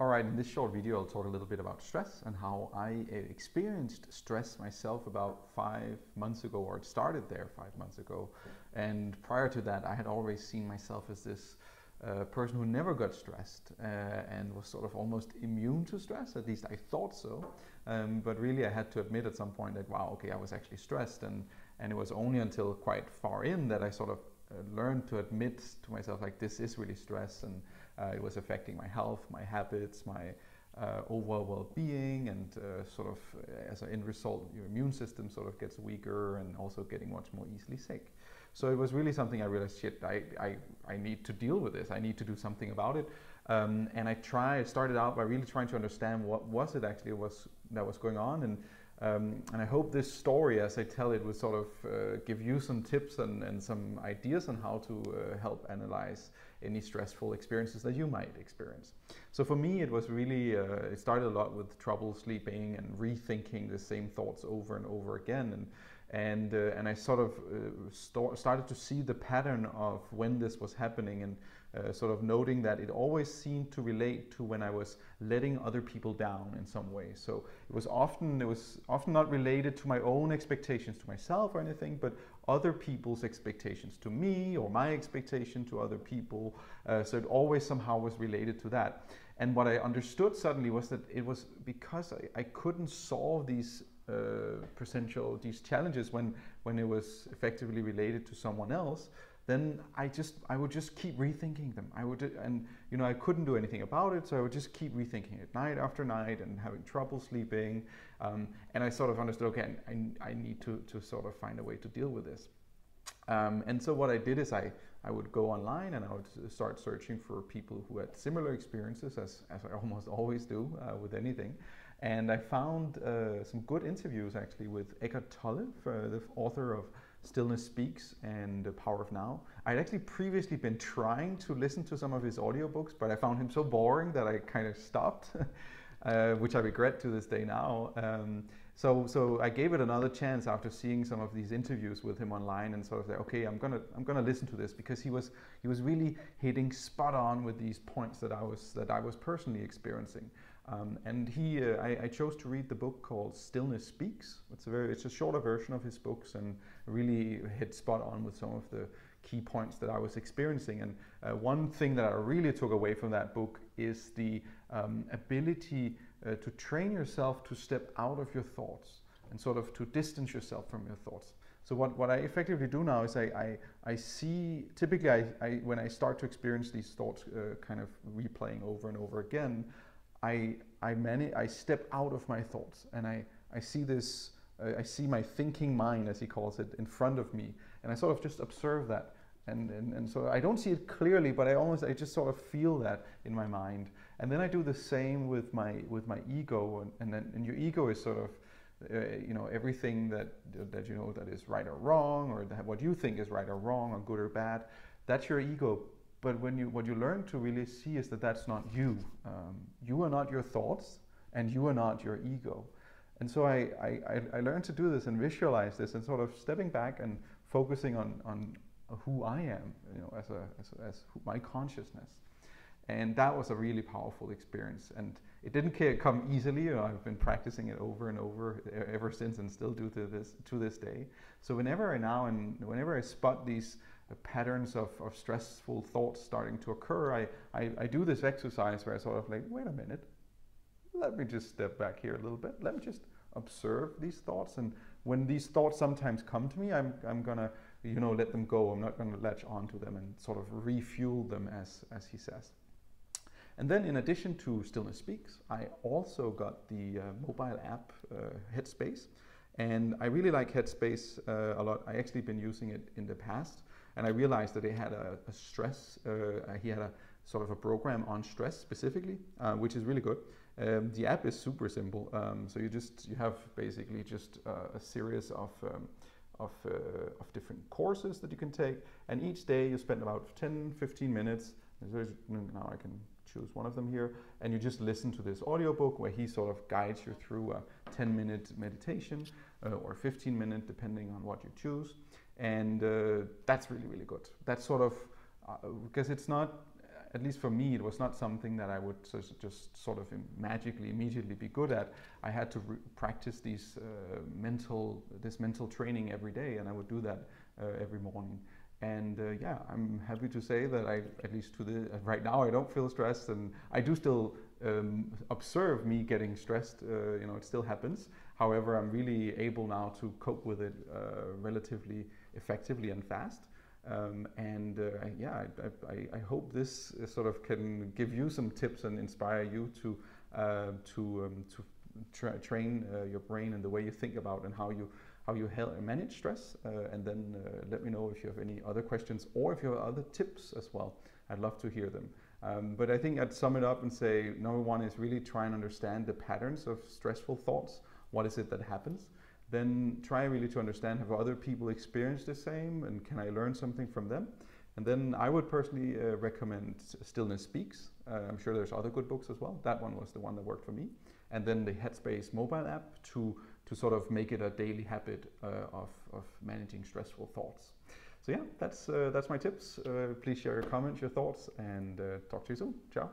Alright, in this short video I'll talk a little bit about stress and how I experienced stress myself about 5 months ago, or it started there 5 months ago. And prior to that I had always seen myself as this person who never got stressed and was sort of almost immune to stress, at least I thought so. But really I had to admit at some point that, wow, okay, I was actually stressed, and it was only until quite far in that I sort of learned to admit to myself, like, this is really stress, and it was affecting my health, my habits, my overall well-being, and sort of as an end result your immune system sort of gets weaker and also getting much more easily sick. So it was really something I realized, shit, I need to deal with this, I need to do something about it. And I started out by really trying to understand what was it actually that was going on, and I hope this story, as I tell it, will sort of give you some tips and some ideas on how to help analyze any stressful experiences that you might experience. So for me, it was really, it started a lot with trouble sleeping and rethinking the same thoughts over and over again. And I sort of started to see the pattern of when this was happening, and sort of noting that it always seemed to relate to when I was letting other people down in some way. So it was often not related to my own expectations to myself or anything, but other people's expectations to me, or my expectation to other people. So it always somehow was related to that. And what I understood suddenly was that it was because I couldn't solve these these challenges when it was effectively related to someone else. Then I would just keep rethinking them. And I couldn't do anything about it, so I would just keep rethinking it night after night and having trouble sleeping. And I sort of understood, okay, I need to sort of find a way to deal with this. And so what I did is I would go online and I would start searching for people who had similar experiences, as I almost always do with anything. And I found some good interviews actually with Eckhart Tolle, the author of Stillness Speaks and The Power of Now. I'd actually previously been trying to listen to some of his audiobooks, but I found him so boring that I kind of stopped. Which I regret to this day now. So I gave it another chance after seeing some of these interviews with him online, and sort of said, okay, I'm gonna listen to this, because he was really hitting spot on with these points that I was personally experiencing. And I chose to read the book called Stillness Speaks. It's a shorter version of his books, and really hit spot on with some of the key points that I was experiencing. And one thing that I really took away from that book is the ability to train yourself to step out of your thoughts and sort of to distance yourself from your thoughts. So what I effectively do now is I see, typically when I start to experience these thoughts kind of replaying over and over again, I step out of my thoughts, and I see this. I see my thinking mind, as he calls it, in front of me, and I sort of just observe that, and so I don't see it clearly, but I just sort of feel that in my mind. And then I do the same with my ego, and your ego is sort of everything that that is right or wrong, or what you think is right or wrong, or good or bad. That's your ego. But what you learn to really see is that that's not you. You are not your thoughts, and you are not your ego. And so I learned to do this and visualize this, and sort of stepping back and focusing on who I am, as my consciousness. And that was a really powerful experience, and it didn't come easily. I've been practicing it over and over ever since, and still do to this day. So whenever I spot these patterns of stressful thoughts starting to occur, I do this exercise where I sort of like, wait a minute, let me just step back here a little bit. Let me just observe these thoughts. And when these thoughts sometimes come to me, I'm gonna let them go. I'm not gonna latch onto them and sort of refuel them, as he says. And then, in addition to Stillness Speaks, I also got the mobile app Headspace. And I really like Headspace a lot. I actually been using it in the past, and I realized that it had he had a sort of a program on stress specifically, which is really good. The app is super simple. So you have basically just a series of different courses that you can take, and each day you spend about 10-15 minutes. Now I can choose one of them here, and you just listen to this audiobook where he sort of guides you through a 10-minute meditation or 15-minute, depending on what you choose. And that's really, really good. That's sort of because it's not at least for me, it was not something that I would just sort of magically immediately be good at. I had to practice this mental training every day, and I would do that every morning. And yeah, I'm happy to say that at least right now, I don't feel stressed, and I do still observe me getting stressed. It still happens. However, I'm really able now to cope with it relatively effectively and fast. I hope this sort of can give you some tips and inspire you to train your brain and the way you think about and how you manage stress. And then let me know if you have any other questions or if you have other tips as well. I'd love to hear them. But I think I'd sum it up and say number one is really try and understand the patterns of stressful thoughts. What is it that happens? Then try really to understand, have other people experienced the same, and can I learn something from them? And then I would personally recommend Stillness Speaks. I'm sure there's other good books as well. That one was the one that worked for me. And then the Headspace mobile app to sort of make it a daily habit of managing stressful thoughts. So yeah, that's my tips. Please share your comments, your thoughts, and talk to you soon. Ciao.